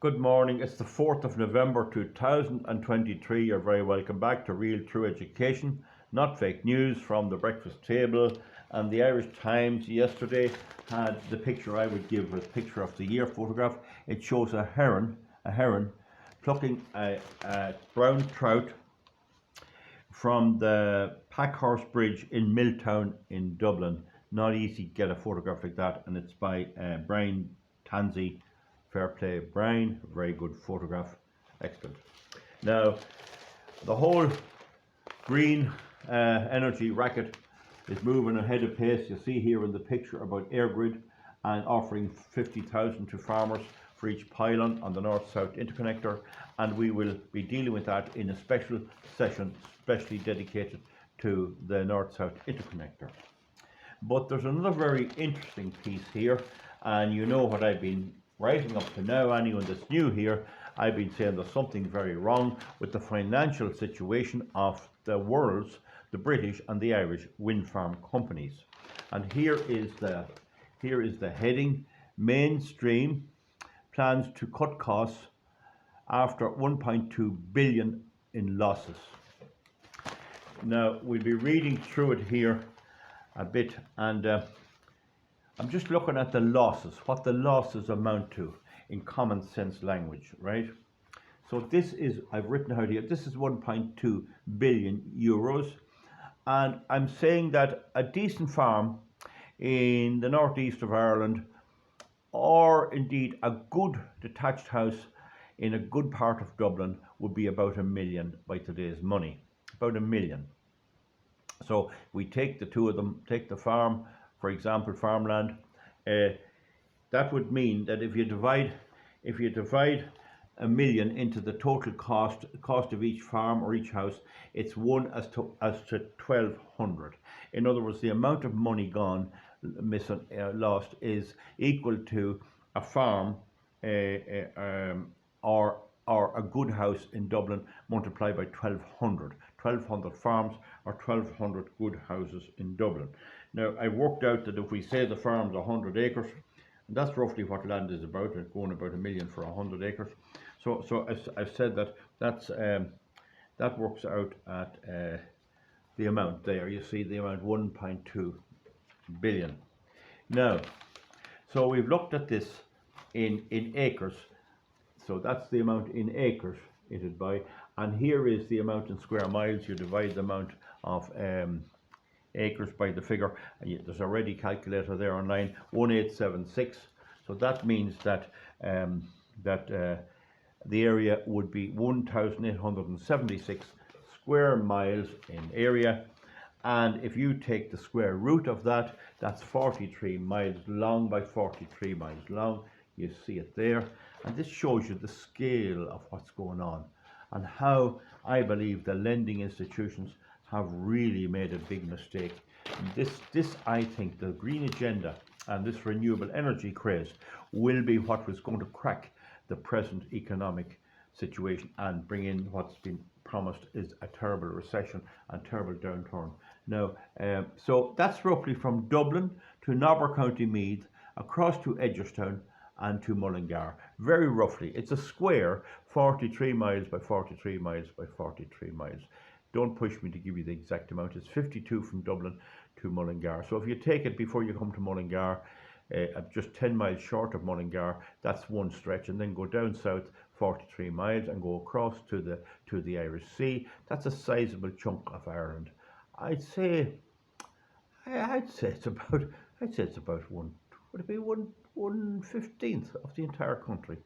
Good morning. It's the 4th of November 2023. You're very welcome back to Real True Education, not fake news, from the breakfast table. And the Irish Times yesterday had the picture I would give a picture of the year photograph. It shows a heron plucking a brown trout from the Packhorse Bridge in Milltown in Dublin. Not easy to get a photograph like that, and it's by Brian Tansey. Fair play, Brian. Very good photograph. Excellent. Now, the whole green energy racket is moving ahead of pace. You see here in the picture about AirGrid and offering 50,000 to farmers for each pylon on the north-south interconnector, and we will be dealing with that in a special session specially dedicated to the north-south interconnector. But there's another very interesting piece here, and you know what I've been writing up to now. Anyone that's new here, I've been saying there's something very wrong with the financial situation of the world's, the British and the Irish wind farm companies. And here is the heading: Mainstream plans to cut costs after 1.2 billion in losses. Now we'll be reading through it here a bit, and I'm just looking at the losses, what the losses amount to in common sense language, right? So this is, I've written out here, this is 1.2 billion euros. And I'm saying that a decent farm in the northeast of Ireland, or indeed a good detached house in a good part of Dublin, would be about $1 million by today's money, about $1 million. So we take the two of them, take the farm, for example, farmland, that would mean that if you divide $1 million into the total cost of each farm or each house, it's 1 as to 1,200. In other words, the amount of money gone, lost, is equal to a farm or a good house in Dublin multiplied by 1,200. 1,200 farms or 1,200 good houses in Dublin. Now, I worked out that if we say the farm's 100 acres, and that's roughly what land is about, it's going about $1 million for 100 acres. So I've said that works out at the amount there. You see the amount, 1.2 billion. Now, so we've looked at this in acres. So that's the amount in acres it'd buy, and here is the amount in square miles. You divide the amount of acres by the figure, and there's a ready calculator there online, 1876. So that means that the area would be 1,876 square miles in area, and if you take the square root of that, that's 43 miles long by 43 miles long. You see it there, and this shows you the scale of what's going on and how I believe the lending institutions have really made a big mistake. This I think the green agenda and this renewable energy craze will be what was going to crack the present economic situation and bring in what's been promised is a terrible recession and terrible downturn. Now, so that's roughly from Dublin to Nobber County Meath, across to Edgerstown and to Mullingar. Very roughly, it's a square 43 miles by 43 miles by 43 miles. Don't push me to give you the exact amount. It's 52 from Dublin to Mullingar. So if you take it before you come to Mullingar, just 10 miles short of Mullingar, that's one stretch, and then go down south 43 miles and go across to the Irish Sea. That's a sizable chunk of Ireland. I'd say it's about one. Would it be 1/15 of the entire country?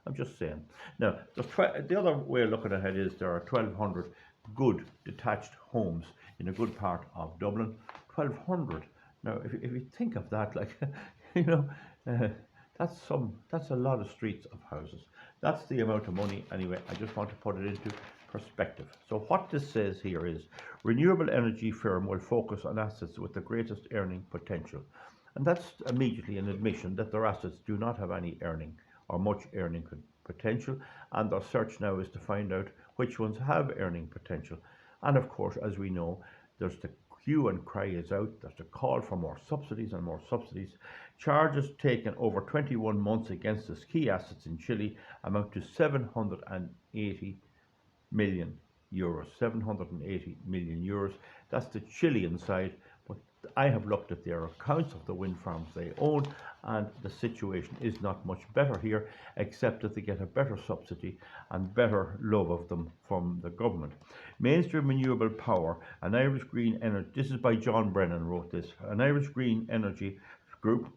I'm just saying. Now, the other way of looking at it is there are 1,200 good detached homes in a good part of Dublin. 1,200. Now, if you think of that, like, you know, that's a lot of streets of houses. That's the amount of money. Anyway, I just want to put it into perspective. So what this says here is, renewable energy firm will focus on assets with the greatest earning potential. And that's immediately an admission that their assets do not have any earning or much earning potential, and their search now is to find out which ones have earning potential. And of course, as we know, there's the hue and cry is out. There's a call for more subsidies and more subsidies. Charges taken over 21 months against the key assets in Chile amount to 780 million euros. 780 million euros. That's the Chilean side. But I have looked at their accounts of the wind farms they own, and the situation is not much better here, except that they get a better subsidy and better love of them from the government. Mainstream Renewable Power, an Irish green energy, this is by John Brennan wrote this, an Irish green energy group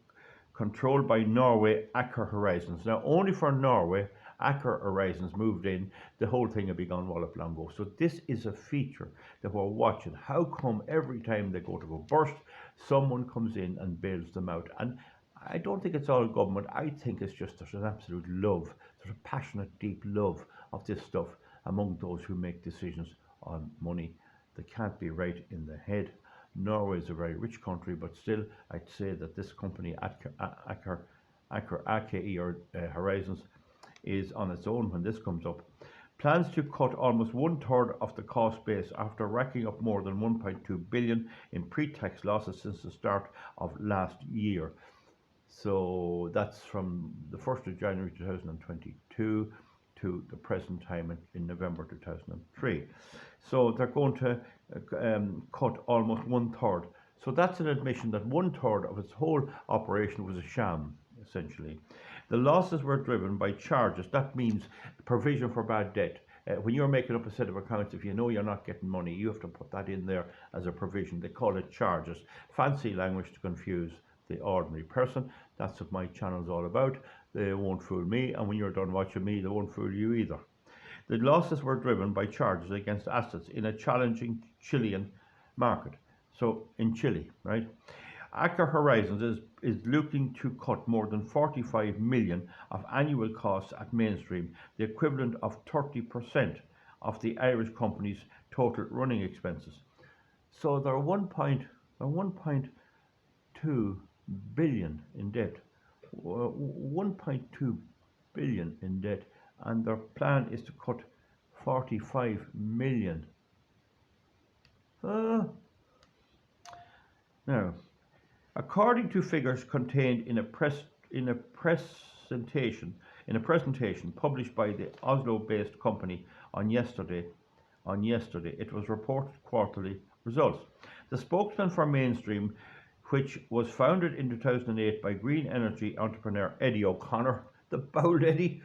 controlled by Norway Acre Horizons. Now, only for Norway, Acre Horizons moved in, the whole thing had be gone wallop long ago. So this is a feature that we're watching. How come every time they go to go burst, someone comes in and bails them out? And I don't think it's all government. I think it's just there's an absolute love, there's a passionate, deep love of this stuff among those who make decisions on money. They can't be right in the head. Norway is a very rich country, but still, I'd say that this company, Aker Horizons, is on its own when this comes up. Plans to cut almost 1/3 of the cost base after racking up more than 1.2 billion in pre-tax losses since the start of last year. So that's from the 1st of January 2022 to the present time in November 2003. So they're going to cut almost 1/3. So that's an admission that 1/3 of its whole operation was a sham, essentially. The losses were driven by charges. That means provision for bad debt. When you're making up a set of accounts, if you know you're not getting money, you have to put that in there as a provision. They call it charges. Fancy language to confuse the ordinary person. That's what my channel's all about. They won't fool me, and when you're done watching me, they won't fool you either. The losses were driven by charges against assets in a challenging Chilean market. So in Chile, right? Aker Horizons is looking to cut more than 45 million of annual costs at Mainstream, the equivalent of 30% of the Irish company's total running expenses. So they're 1.2 billion in debt. 1.2 billion in debt, and their plan is to cut 45 million. Now, according to figures contained in a presentation published by the Oslo-based company on yesterday, it was reported quarterly results. The spokesman for Mainstream, which was founded in 2008 by green energy entrepreneur Eddie O'Connor, the bald Eddie,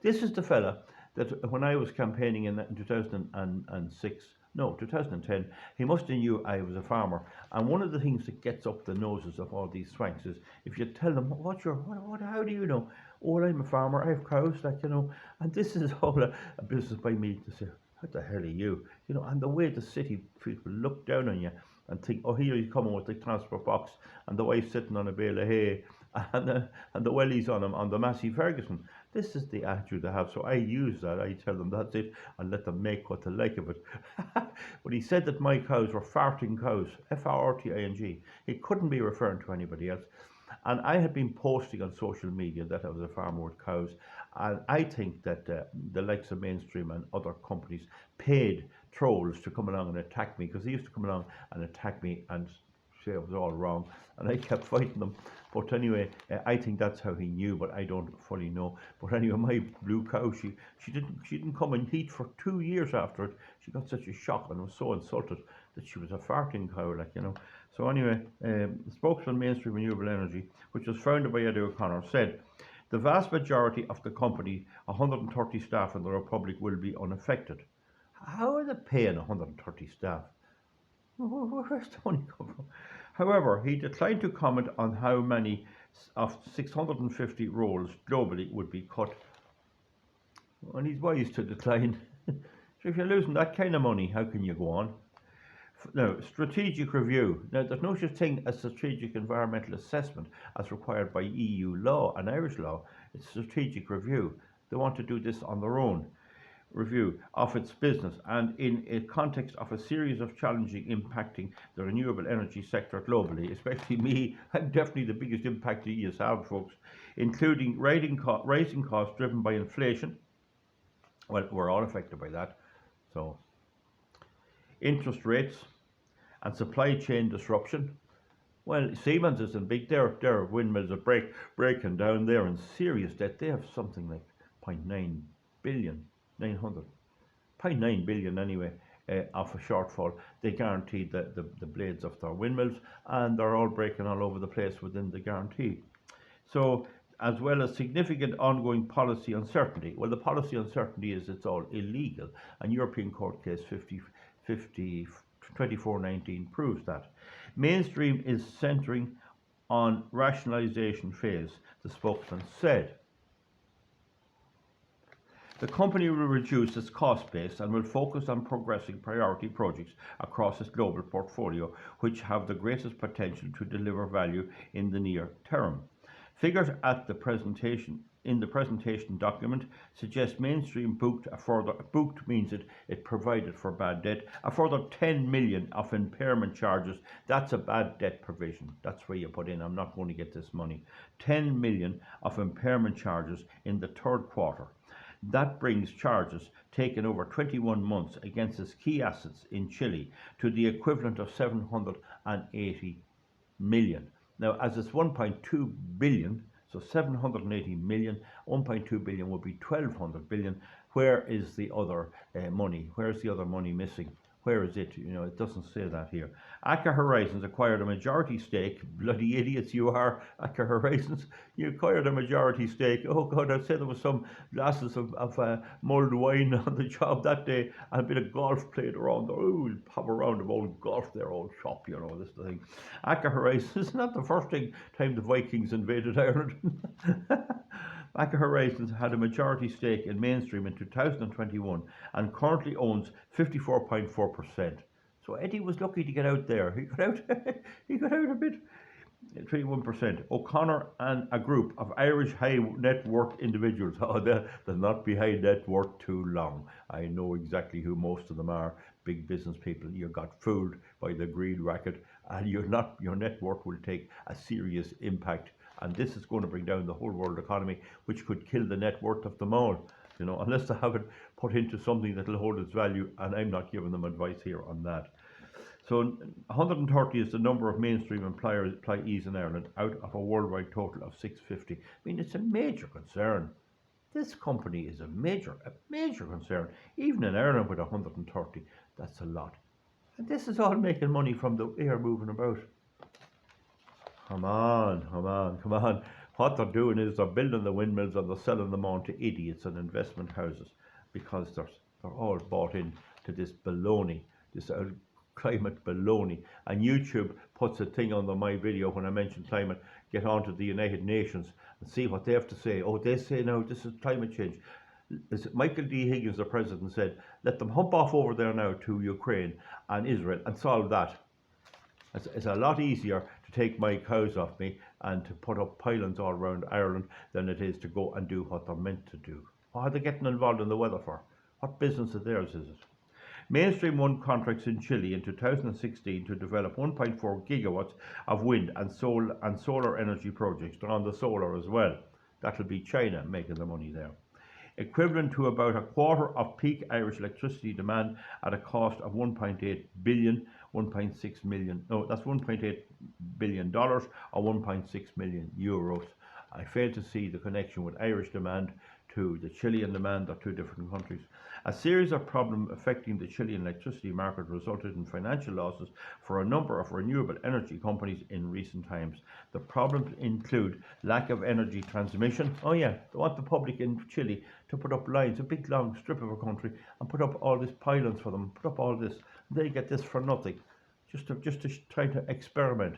this is the fella that when I was campaigning in 2010, he must have knew I was a farmer. And one of the things that gets up the noses of all these swanks is if you tell them, how do you know? Oh, well, I'm a farmer, I have cows, and this is all a business by me to say, what the hell are you? And the way the city people look down on you and think, oh, here he's coming with the transport box and the wife sitting on a bale of hay and the wellies on him on the Massey Ferguson. This is the attitude they have. So I use that. I tell them that's it and let them make what they like of it. But he said that my cows were farting cows, F-A-R-T-I-N-G. He couldn't be referring to anybody else. And I had been posting on social media that I was a farmer with cows. And I think that the likes of Mainstream and other companies paid trolls to come along and attack me, because they used to come along and attack me and say it was all wrong, and I kept fighting them. But anyway, I think that's how he knew, but I don't fully know. But anyway, my blue cow, she didn't come in heat for 2 years after it. She got such a shock and was so insulted that she was a farting cow, So anyway, the spokesman Mainstream Renewable Energy, which was founded by Eddie O'Connor, said the vast majority of the company, 130 staff in the Republic, will be unaffected. How are they paying 130 staff? Where's the money come from? However, he declined to comment on how many of 650 roles globally would be cut. And he's wise to decline. So if you're losing that kind of money, how can you go on? Now, strategic review. Now, there's no such thing as strategic environmental assessment as required by EU law and Irish law. It's strategic review. They want to do this on their own. Review of its business and in a context of a series of challenges impacting the renewable energy sector globally, especially me. I'm definitely the biggest impact you have, folks, including rising costs driven by inflation. Well, we're all affected by that. So interest rates and supply chain disruption. Well, Siemens isn't big. Their windmills are breaking down there in serious debt. They have something like zero point 0.9 billion, 900, 0.9 billion anyway, of a shortfall. They guaranteed the blades of their windmills, and they're all breaking all over the place within the guarantee. So, as well as significant ongoing policy uncertainty. Well, the policy uncertainty is it's all illegal, and European Court Case 2419 proves that. Mainstream is centering on rationalisation phase, the spokesman said. The company will reduce its cost base and will focus on progressing priority projects across its global portfolio, which have the greatest potential to deliver value in the near term. Figures at the presentation document suggest Mainstream booked means it provided for bad debt a further 10 million of impairment charges. That's a bad debt provision. That's where you put in, I'm not going to get this money. 10 million of impairment charges in the third quarter. That brings charges taken over 21 months against its key assets in Chile to the equivalent of 780 million. Now, as it's 1.2 billion, so 780 million, 1.2 billion would be 1,200 billion. Where is the other money? Where is the other money missing? Where is it? You know, it doesn't say that here. Aker Horizons acquired a majority stake. Bloody idiots you are, Aker Horizons. You acquired a majority stake. Oh God, I'd say there was some glasses of mulled wine on the job that day and a bit of golf played around there. Oh, we'll pop around of old golf there, old shop, you know, this is the thing. Aker Horizons is not the first time the Vikings invaded Ireland. Aker Horizons had a majority stake in Mainstream in 2021 and currently owns 54.4%. So Eddie was lucky to get out there. He got out, he got out a bit. 21%. O'Connor and a group of Irish high net worth individuals. Oh, they'll not be high net worth too long. I know exactly who most of them are. Big business people. You got fooled by the greed racket, and your net worth will take a serious impact. And this is going to bring down the whole world economy, which could kill the net worth of them all. You know, unless they have it put into something that will hold its value, and I'm not giving them advice here on that. So 130 is the number of Mainstream employees in Ireland out of a worldwide total of 650. I mean, it's a major concern. This company is a major concern. Even in Ireland with 130, that's a lot. And this is all making money from the air moving about. Come on. What they're doing is they're building the windmills and they're selling them on to idiots and investment houses because they're all bought in to this baloney, this climate baloney. And YouTube puts a thing on my video when I mention climate. Get onto the United Nations and see what they have to say. Oh, they say now this is climate change. Michael D. Higgins, the president, said, let them hump off over there now to Ukraine and Israel and solve that. It's a lot easier to take my cows off me and to put up pylons all around Ireland than it is to go and do what they're meant to do. What are they getting involved in the weather for? What business of theirs is it? Mainstream won contracts in Chile in 2016 to develop 1.4 gigawatts of wind and solar energy projects. They're on the solar as well. That'll be China making the money there. Equivalent to about a quarter of peak Irish electricity demand at a cost of 1.8 billion, 1.6 million, no, that's $1.8 billion or 1.6 million euros. I fail to see the connection with Irish demand to the Chilean demand. Are two different countries. A series of problems affecting the Chilean electricity market resulted in financial losses for a number of renewable energy companies in recent times. The problems include lack of energy transmission. Oh yeah, they want the public in Chile to put up lines, a big long strip of a country, and put up all these pylons for them, put up all this. They get this for nothing, just to try to experiment.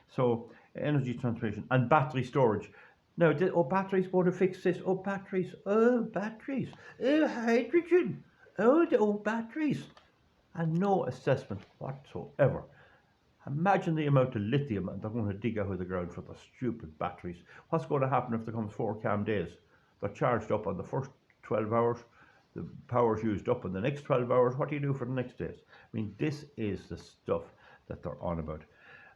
So energy transmission and battery storage. Now, batteries going to fix this? Batteries, hydrogen, batteries. And no assessment whatsoever. Imagine the amount of lithium they're going to dig out of the ground for the stupid batteries. What's going to happen if there comes 4 calm days? They're charged up on the first 12 hours, the power's used up in the next 12 hours. What do you do for the next days? I mean, this is the stuff that they're on about.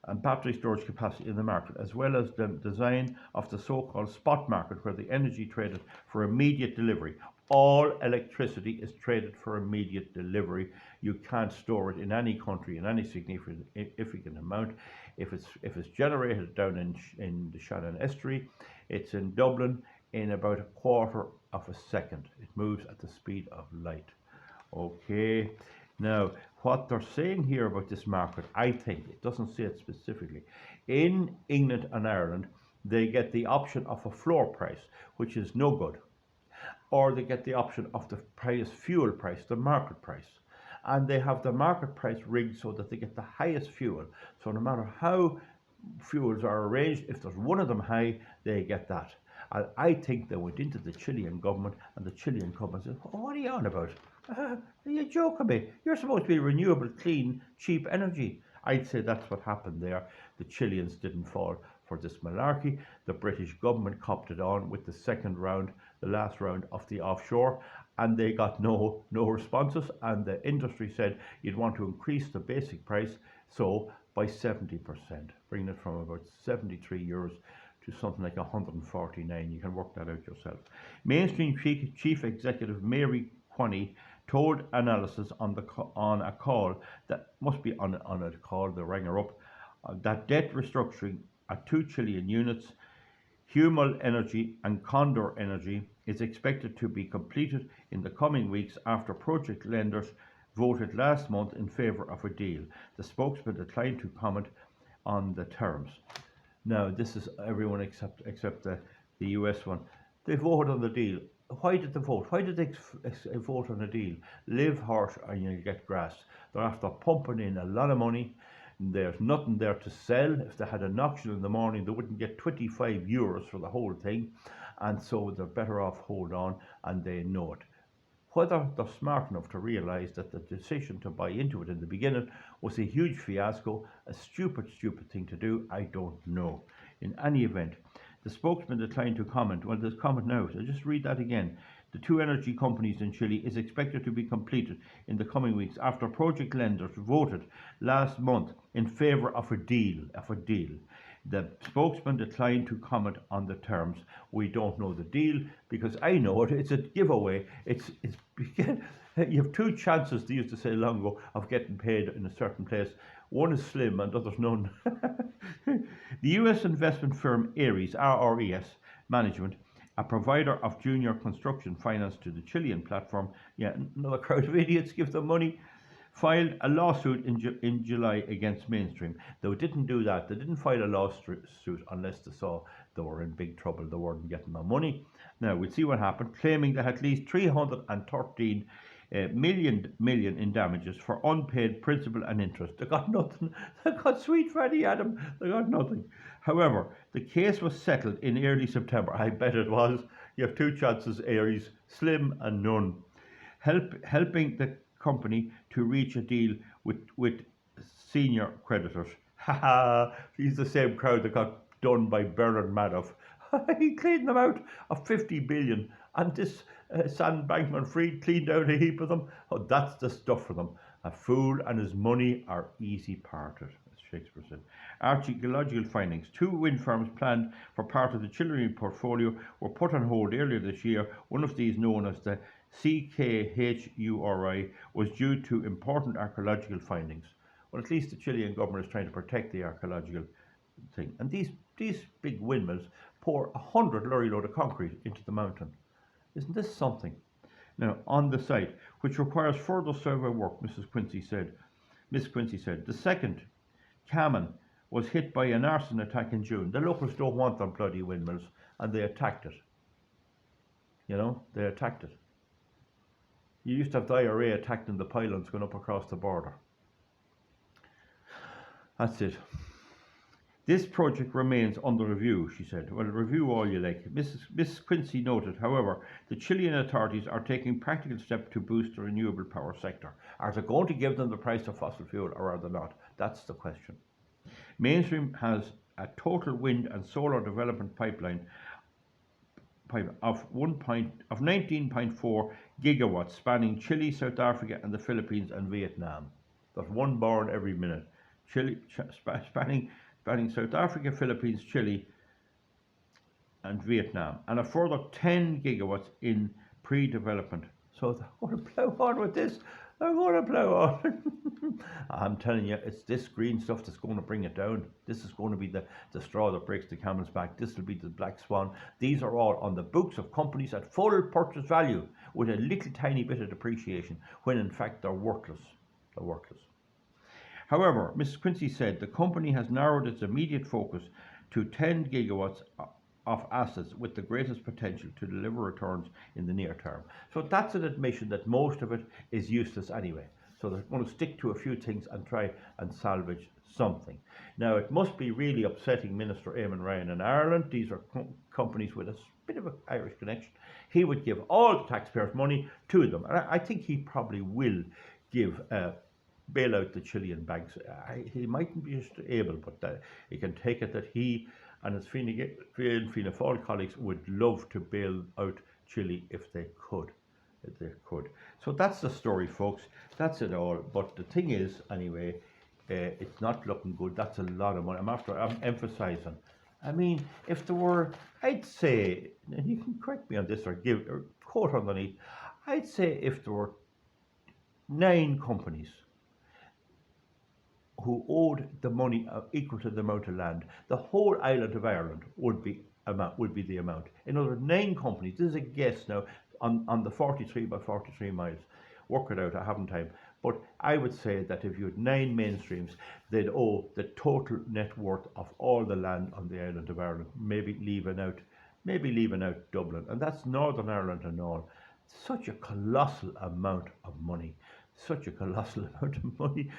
And battery storage capacity in the market, as well as the design of the so-called spot market, where the energy traded for immediate delivery. all electricity is traded for immediate delivery. You can't store it in any country in any significant amount. If it's generated down in the Shannon Estuary, it's in Dublin in about a quarter of a second. It moves at the speed of light. Okay. Now, what they're saying here about this market, I think it doesn't say it specifically. In England and Ireland, they get the option of a floor price, which is no good, or they get the option of the highest fuel price, the market price. And they have the market price rigged so that they get the highest fuel. So no matter how fuels are arranged, if there's one of them high, they get that. And I think they went into the Chilean government, and the Chilean government said, oh, what are you on about? Are you joking me? You're supposed to be renewable, clean, cheap energy. I'd say that's what happened there. The Chileans didn't fall for this malarkey. The British government copped it on with the second round, the last round of the offshore, and they got no responses. And the industry said you'd want to increase the basic price so by 70%, bringing it from about 73 euros to something like 149. You can work that out yourself. Mainstream Chief Executive Mary Quanney told analysis on a call that must be on a call. They rang her up that debt restructuring at two Chilean units, Huemul Energy and Condor Energy, is expected to be completed in the coming weeks after project lenders voted last month in favour of a deal. The spokesman declined to comment on the terms. Now, this is everyone except the US one. They voted on the deal. Why did they vote? Why did they vote on a deal? Live harsh and you get grass. They're after pumping in a lot of money. There's nothing there to sell. If they had an auction in the morning, they wouldn't get 25 euros for the whole thing. And so they're better off hold on, and they know it. Whether they're smart enough to realise that the decision to buy into it in the beginning was a huge fiasco, a stupid thing to do, I don't know. In any event, the spokesman declined to comment. Well, there's comment now, so just read that again. The two energy companies in Chile is expected to be completed in the coming weeks after project lenders voted last month in favour of a deal. The spokesman declined to comment on the terms. We don't know the deal because I know it. It's a giveaway. It's you have two chances, they used to say long ago, of getting paid in a certain place. One is slim and the other's none. The US investment firm RRES Management, a provider of junior construction finance to the Chilean platform, another crowd of idiots give them money, filed a lawsuit in July against Mainstream. They didn't do that. They didn't file a lawsuit unless they saw they were in big trouble. They weren't getting their money. Now, we'll see what happened, claiming that at least 313 million in damages for unpaid principal and interest. They got nothing. They got sweet Freddie Adam. They got nothing. However, the case was settled in early September. I bet it was. You have two chances, Aries, slim and none. Helping the company to reach a deal with senior creditors. Ha! He's the same crowd that got done by Bernard Madoff. He cleaned them out of 50 billion, and this Sam Bankman-Fried cleaned out a heap of them. Oh, that's the stuff for them. A fool and his money are easy parted, as Shakespeare said. Archaeological findings. Two wind farms planned for part of the Chilean portfolio were put on hold earlier this year. One of these, known as the CKHURI, was due to important archaeological findings. Well, at least the Chilean government is trying to protect the archaeological thing. And these big windmills pour 100 lorry load of concrete into the mountain. Isn't this something? Now, on the site, which requires further survey work, Miss Quincy said, the second, Kamen, was hit by an arson attack in June. The locals don't want them bloody windmills, and they attacked it. They attacked it. You used to have the IRA attacking the pylons going up across the border. That's it. This project remains under review, she said. Well, review all you like. Miss Quincy noted, however, the Chilean authorities are taking practical steps to boost the renewable power sector. Are they going to give them the price of fossil fuel, or are they not? That's the question. Mainstream has a total wind and solar development pipeline of 19.4 gigawatts spanning Chile, South Africa, and the Philippines and Vietnam. There's one born every minute. Chile, spanning South Africa, Philippines, Chile, and Vietnam, and a further 10 gigawatts in pre-development. So they're going to plough on with this. They're going to plough on. I'm telling you, it's this green stuff that's going to bring it down. This is going to be the straw that breaks the camel's back. This will be the black swan. These are all on the books of companies at full purchase value with a little tiny bit of depreciation, when in fact they're worthless. They're worthless. However, Mrs. Quincy said the company has narrowed its immediate focus to 10 gigawatts of assets with the greatest potential to deliver returns in the near term. So that's an admission that most of it is useless anyway. So they're going to stick to a few things and try and salvage something. Now, it must be really upsetting Minister Eamon Ryan in Ireland. These are companies with a bit of an Irish connection. He would give all the taxpayers' money to them. And I think he probably will give bail out the Chilean banks. He mightn't be just able, but he can take it that he and his Fianna Fáil colleagues would love to bail out Chile if they could. If they could. So that's the story, folks. That's it all. But the thing is, anyway, it's not looking good. That's a lot of money. I'm emphasising. I mean, if there were, I'd say, and you can correct me on this or give or quote underneath, I'd say if there were 9 companies who owed the money equal to the amount of land, the whole island of Ireland would be the amount. In other words, 9 companies. This is a guess now on the 43 by 43 miles. Work it out. I haven't time. But I would say that if you had 9 mainstreams, they'd owe the total net worth of all the land on the island of Ireland. Maybe leaving out Dublin, and that's Northern Ireland and all. Such a colossal amount of money. Such a colossal amount of money.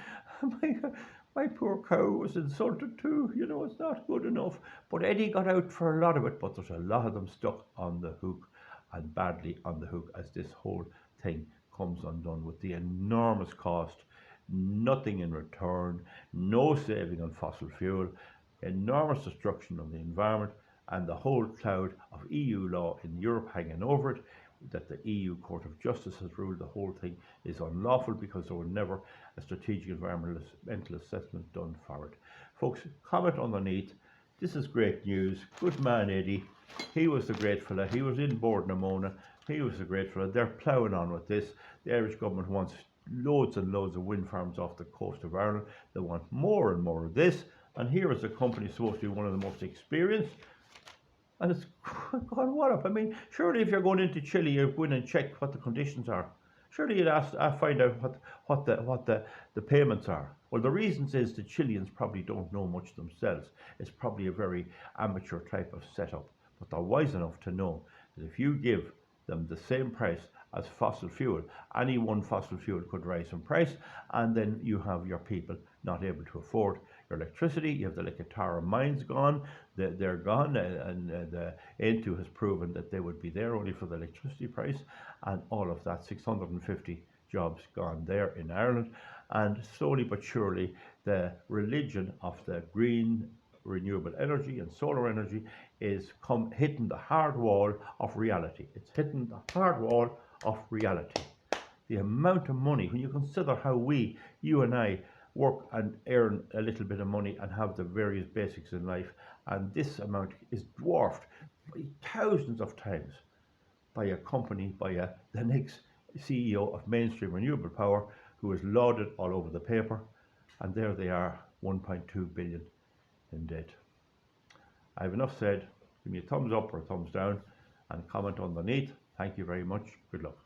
My poor cow was insulted too. You know, it's not good enough. But Eddie got out for a lot of it, but there's a lot of them stuck on the hook, and badly on the hook, as this whole thing comes undone with the enormous cost, nothing in return, no saving on fossil fuel, enormous destruction of the environment, and the whole cloud of EU law in Europe hanging over it, that the EU Court of Justice has ruled the whole thing is unlawful because there was never a strategic environmental assessment done for it. Folks, comment underneath. This is great news. Good man, Eddie. He was the great fella. He was in Board Namona. He was the great fella. They're ploughing on with this. The Irish government wants loads and loads of wind farms off the coast of Ireland. They want more and more of this. And here is a company supposed to be one of the most experienced. And it's gone what up? I mean, surely if you're going into Chile, you go in and check what the conditions are. Surely you'd find out what the payments are. Well, the reasons is the Chileans probably don't know much themselves. It's probably a very amateur type of setup. But they're wise enough to know that if you give them the same price as fossil fuel, any one fossil fuel could rise in price, and then you have your people not able to afford your electricity. You have the Lekatara mines gone, they're gone, and the N2 has proven that they would be there only for the electricity price, and all of that, 650 jobs gone there in Ireland. And slowly but surely the religion of the green renewable energy and solar energy is hitting the hard wall of reality. It's hitting the hard wall of reality. The amount of money, when you consider how you and I, work and earn a little bit of money and have the various basics in life, and this amount is dwarfed by thousands of times by a company, by the next CEO of Mainstream Renewable Power, who is lauded all over the paper, and there they are, 1.2 billion in debt. I have enough said. Give me a thumbs up or a thumbs down and comment underneath. Thank you very much. Good luck.